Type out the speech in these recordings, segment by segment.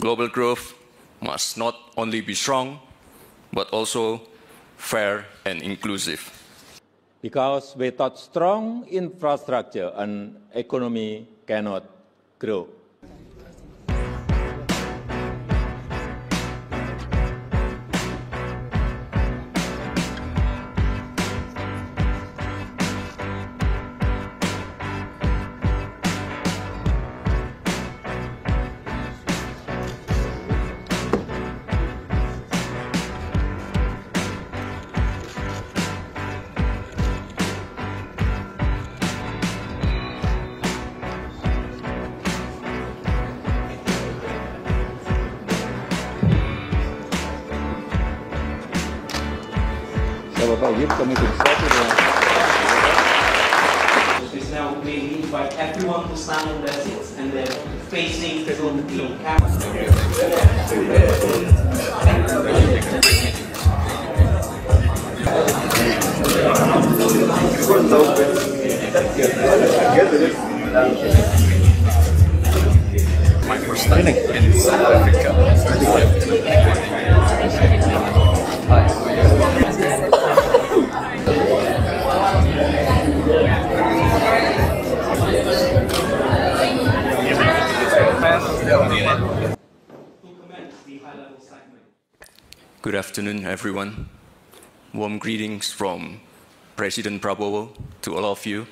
Global growth must not only be strong, but also fair and inclusive. Because without strong infrastructure, an economy cannot grow. This now may we invite everyone to stand on their seats and then facing the camera. My first time in South Africa. Good afternoon, everyone. Warm greetings from President Prabowo to all of you,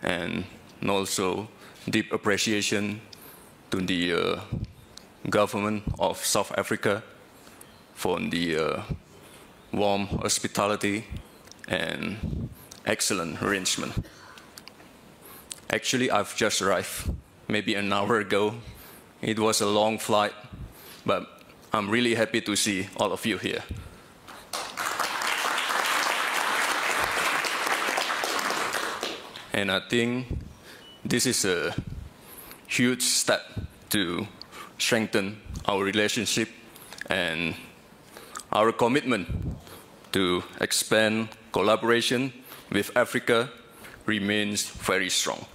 and also deep appreciation to the government of South Africa for the warm hospitality and excellent arrangement. Actually, I've just arrived maybe an hour ago. It was a long flight, but I'm really happy to see all of you here. And I think this is a huge step to strengthen our relationship, and our commitment to expand collaboration with Africa remains very strong.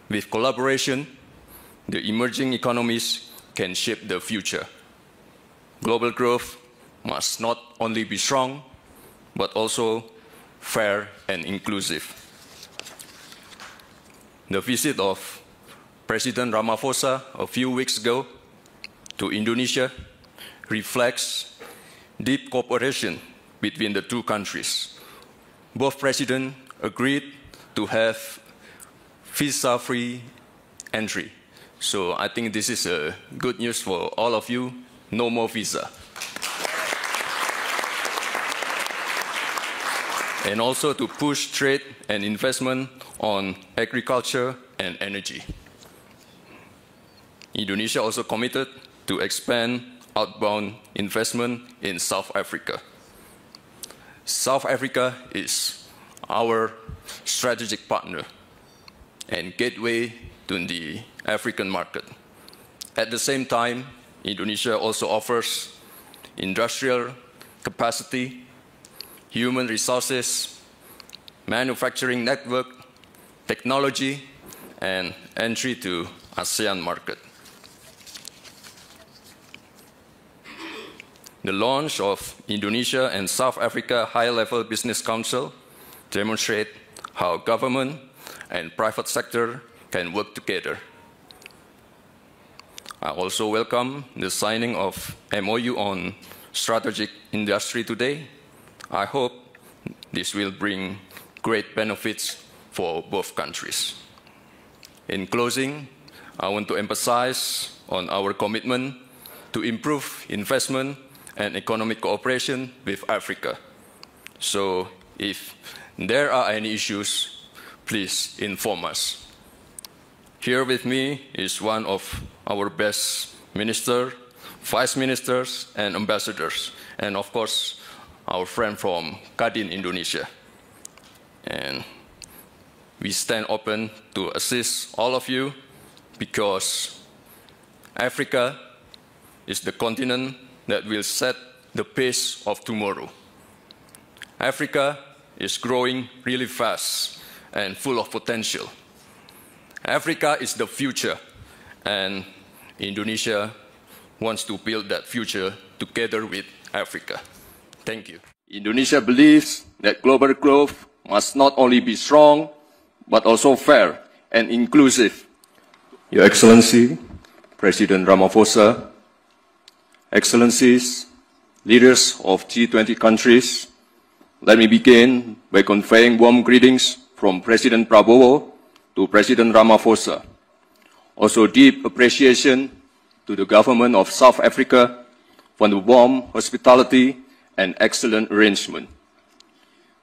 With collaboration, the emerging economies can shape the future. Global growth must not only be strong, but also fair and inclusive. The visit of President Ramaphosa a few weeks ago to Indonesia reflects deep cooperation between the two countries. Both presidents agreed to have visa-free entry. So I think this is good news for all of you. No more visa. And also to push trade and investment on agriculture and energy. Indonesia also committed to expand outbound investment in South Africa. South Africa is our strategic partner and gateway to the African market. At the same time, Indonesia also offers industrial capacity, human resources, manufacturing network, technology, and entry to ASEAN market. The launch of Indonesia and South Africa High-Level Business Council demonstrate how government and private sector can work together. I also welcome the signing of MOU on strategic industry today. I hope this will bring great benefits for both countries. In closing, I want to emphasize on our commitment to improve investment and economic cooperation with Africa. So if there are any issues, please inform us. Here with me is one of our best ministers, vice ministers, and ambassadors, and of course, our friend from Kadin, Indonesia. And we stand open to assist all of you because Africa is the continent that will set the pace of tomorrow. Africa is growing really fast and full of potential. Africa is the future, and Indonesia wants to build that future together with Africa. Thank you. Indonesia believes that global growth must not only be strong, but also fair and inclusive. Your Excellency, President Ramaphosa, Excellencies, leaders of G20 countries, let me begin by conveying warm greetings from President Prabowo to President Ramaphosa. Also deep appreciation to the government of South Africa for the warm hospitality and excellent arrangement.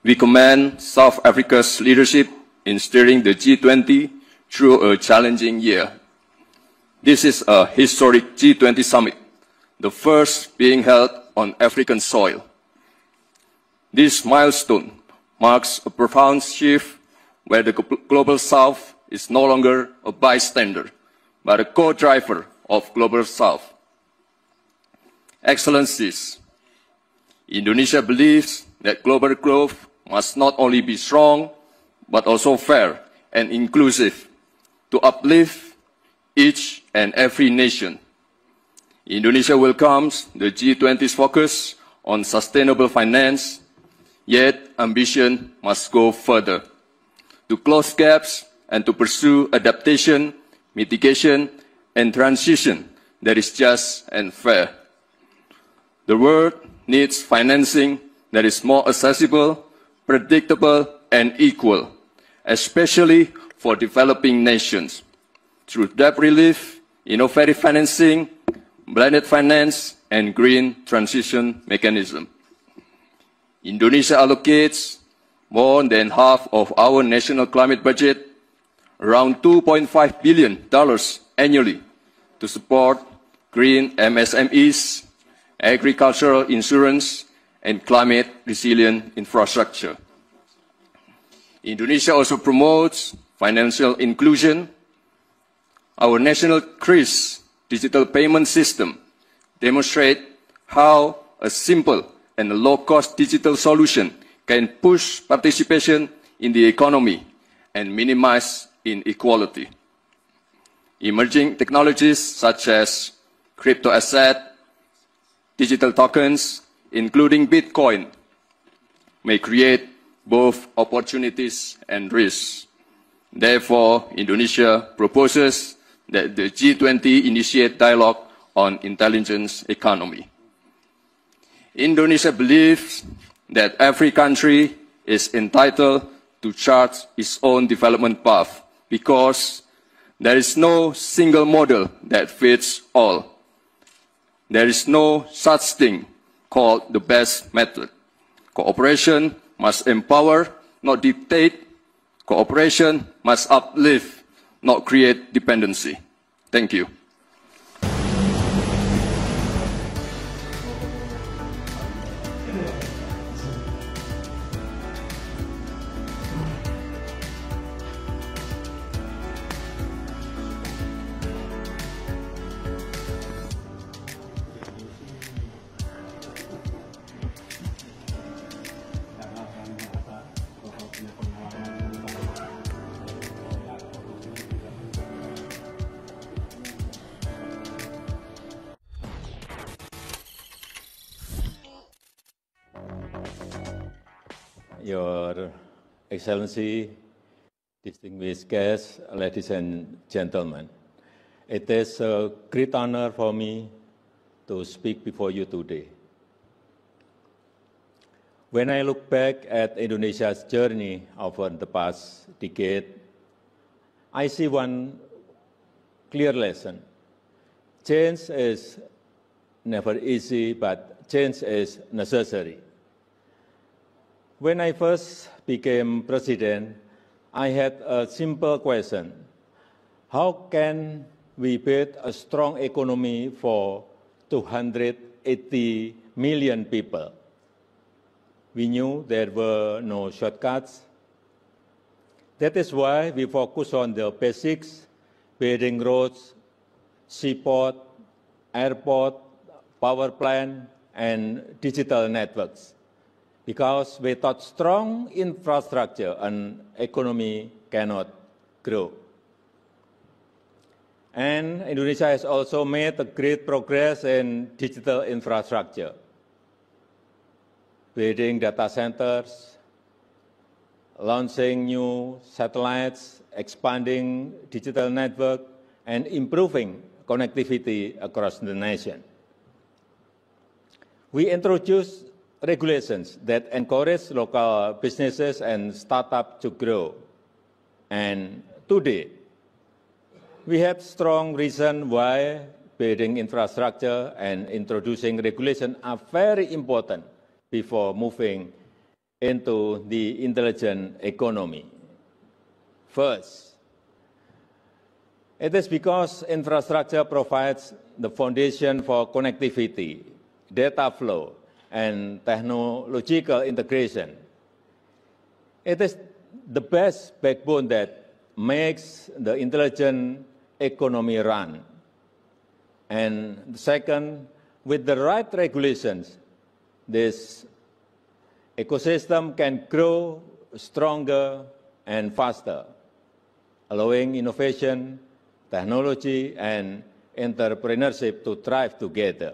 We commend South Africa's leadership in steering the G20 through a challenging year. This is a historic G20 summit, the first being held on African soil. This milestone marks a profound shift where the Global South is no longer a bystander, but a co-driver of Global South. Excellencies, Indonesia believes that global growth must not only be strong, but also fair and inclusive to uplift each and every nation. Indonesia welcomes the G20's focus on sustainable finance, yet ambition must go further to close gaps and to pursue adaptation, mitigation, and transition that is just and fair. The world needs financing that is more accessible, predictable, and equal, especially for developing nations, through debt relief, innovative financing, blended finance, and green transition mechanism. Indonesia allocates more than half of our national climate budget, around $2.5 billion annually, to support green MSMEs, agricultural insurance, and climate-resilient infrastructure. Indonesia also promotes financial inclusion. Our national CRIS digital payment system demonstrates how a simple and a low-cost digital solution can push participation in the economy and minimize inequality. Emerging technologies such as crypto asset, digital tokens, including Bitcoin, may create both opportunities and risks. Therefore, Indonesia proposes that the G20 initiate dialogue on intelligence economy. Indonesia believes that every country is entitled to chart its own development path because there is no single model that fits all. There is no such thing called the best method. Cooperation must empower, not dictate. Cooperation must uplift, not create dependency. Thank you. Your Excellency, distinguished guests, ladies and gentlemen, it is a great honor for me to speak before you today. When I look back at Indonesia's journey over the past decade, I see one clear lesson. Change is never easy, but change is necessary. When I first became president, I had a simple question. How can we build a strong economy for 280 million people? We knew there were no shortcuts. That is why we focus on the basics, building roads, seaport, airport, power plant, and digital networks. Because without strong infrastructure, an economy cannot grow. And Indonesia has also made a great progress in digital infrastructure, building data centers, launching new satellites, expanding digital network, and improving connectivity across the nation. We introduced regulations that encourage local businesses and startups to grow. And today, we have strong reason why building infrastructure and introducing regulation are very important before moving into the intelligent economy. First, it is because infrastructure provides the foundation for connectivity, data flow, and technological integration. It is the best backbone that makes the intelligent economy run. And second, with the right regulations, this ecosystem can grow stronger and faster, allowing innovation, technology, and entrepreneurship to thrive together.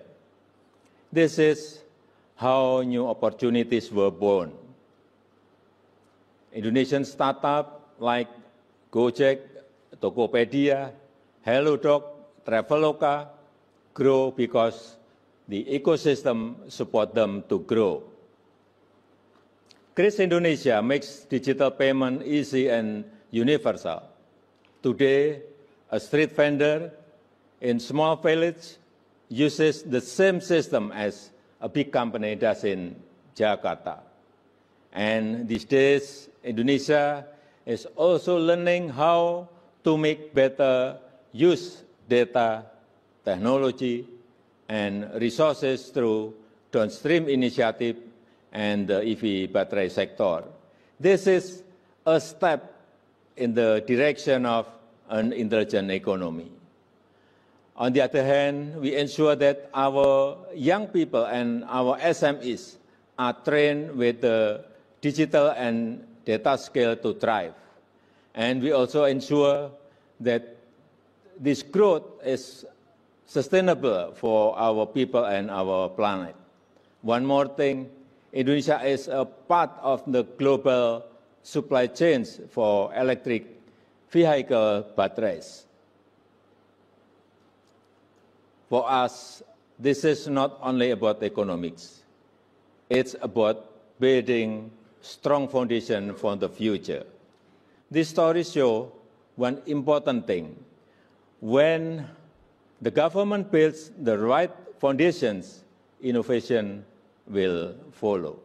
This is how new opportunities were born. Indonesian startups like Gojek, Tokopedia, HelloDoc, Traveloka grow because the ecosystem supports them to grow. Kris Indonesia makes digital payment easy and universal. Today, a street vendor in small village uses the same system as a big company does in Jakarta. And these days, Indonesia is also learning how to make better use data, technology, and resources through downstream initiative and the EV battery sector. This is a step in the direction of an intelligent economy. On the other hand, we ensure that our young people and our SMEs are trained with the digital and data skill to thrive. And we also ensure that this growth is sustainable for our people and our planet. One more thing, Indonesia is a part of the global supply chains for electric vehicle batteries. For us, this is not only about economics. It's about building strong foundation for the future. These stories show one important thing. When the government builds the right foundations, innovation will follow.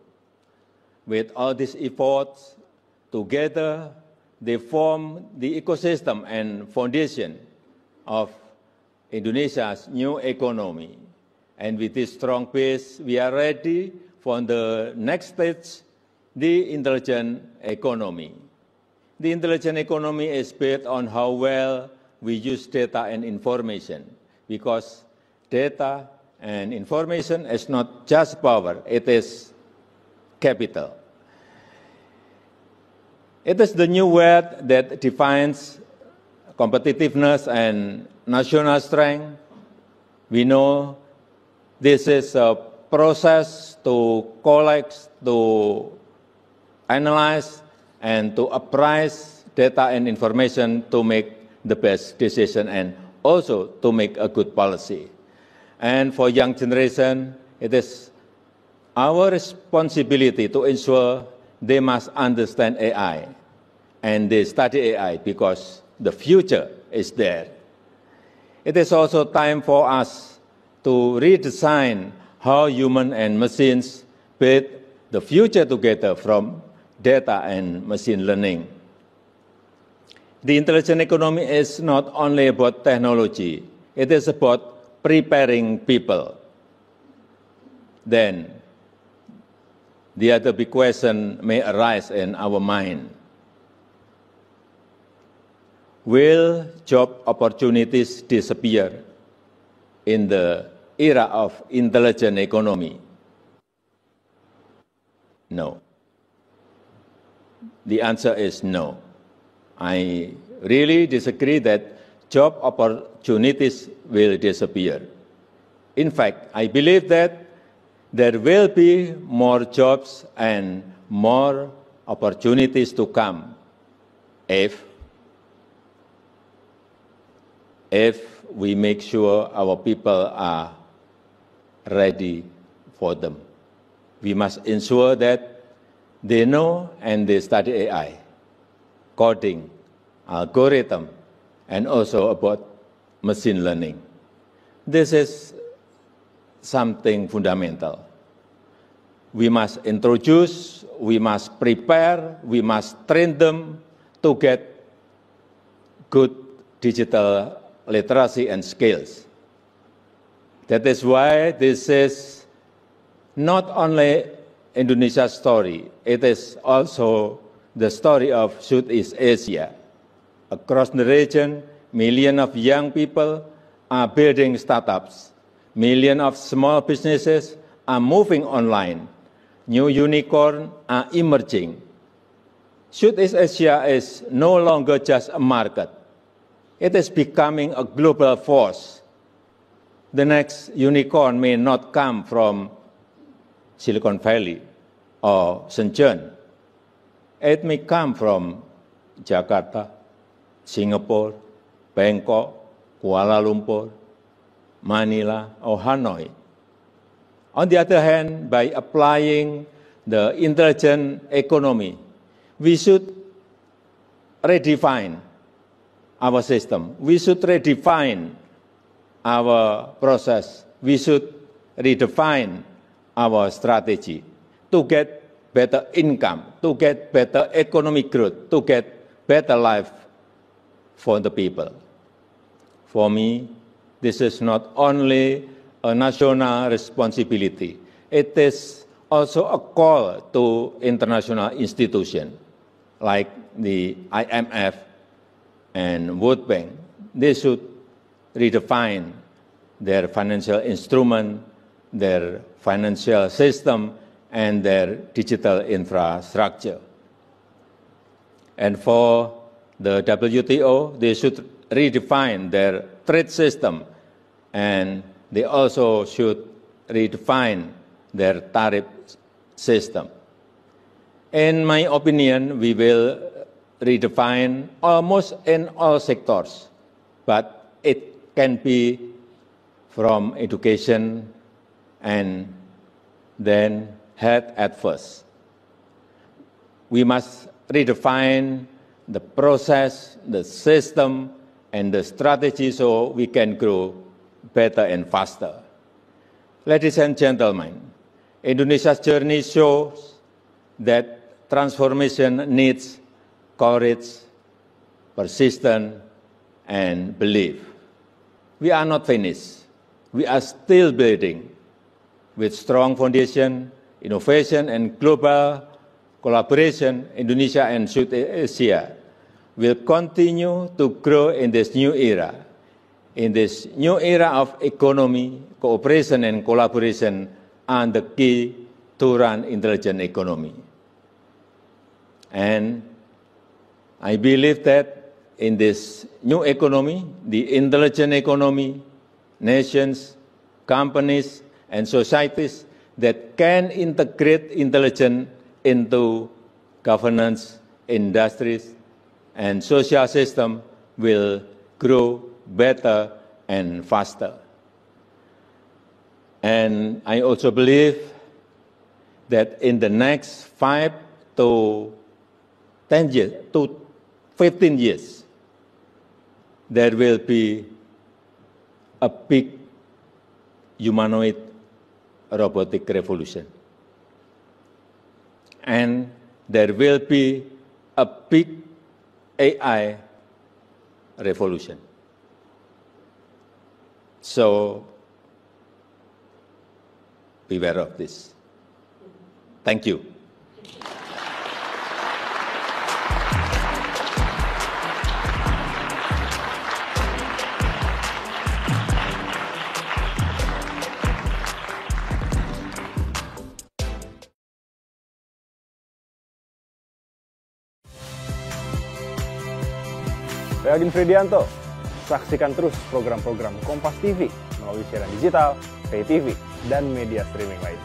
With all these efforts, together they form the ecosystem and foundation of Indonesia's new economy. And with this strong base, we are ready for the next stage, the intelligent economy. The intelligent economy is built on how well we use data and information, because data and information is not just power, it is capital. It is the new word that defines competitiveness and national strength. We know this is a process to collect, to analyze, and to appraise data and information to make the best decision and also to make a good policy. And for young generation, it is our responsibility to ensure they must understand AI and they study AI because the future is there. It is also time for us to redesign how human and machines build the future together from data and machine learning. The intelligent economy is not only about technology, it is about preparing people. Then, the other big question may arise in our mind. Will job opportunities disappear in the era of intelligent economy? No. The answer is no. I really disagree that job opportunities will disappear. In fact, I believe that there will be more jobs and more opportunities to come if we make sure our people are ready for them. We must ensure that they know and they study AI, coding, algorithm, and also about machine learning. This is something fundamental. We must introduce, we must prepare, we must train them to get good digital literacy and skills. That is why this is not only Indonesia's story, it is also the story of Southeast Asia. Across the region, millions of young people are building startups. Millions of small businesses are moving online. New unicorns are emerging. Southeast Asia is no longer just a market. It is becoming a global force. The next unicorn may not come from Silicon Valley or Shenzhen. It may come from Jakarta, Singapore, Bangkok, Kuala Lumpur, Manila, or Hanoi. On the other hand, by applying the intelligent economy, we should redefine our system. We should redefine our process. We should redefine our strategy to get better income, to get better economic growth, to get better life for the people. For me, this is not only a national responsibility, it is also a call to international institutions like the IMF and World Bank. They should redefine their financial instrument, their financial system, and their digital infrastructure. And for the WTO, they should redefine their trade system, and they also should redefine their tariff system. In my opinion, we will redefine almost in all sectors, but it can be from education and then health at first. We must redefine the process, the system, and the strategy so we can grow better and faster. Ladies and gentlemen, Indonesia's journey shows that transformation needs courage, persistence, and belief. We are not finished. We are still building. With strong foundation, innovation, and global collaboration, Indonesia and Southeast Asia will continue to grow in this new era. In this new era of economy, cooperation and collaboration are the key to run intelligent economy. And I believe that in this new economy, the intelligent economy, nations, companies, and societies that can integrate intelligence into governance, industries, and social system will grow better and faster. And I also believe that in the next 5 to 10 years, to 15 years, there will be a big humanoid robotic revolution. And there will be a big AI revolution. So beware of this. Thank you. Saya Agin Fridianto, Saksikan terus program-program Kompas TV melalui siaran digital, pay TV, dan media streaming lain.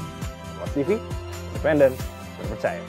Kompas TV, independen, terpercaya.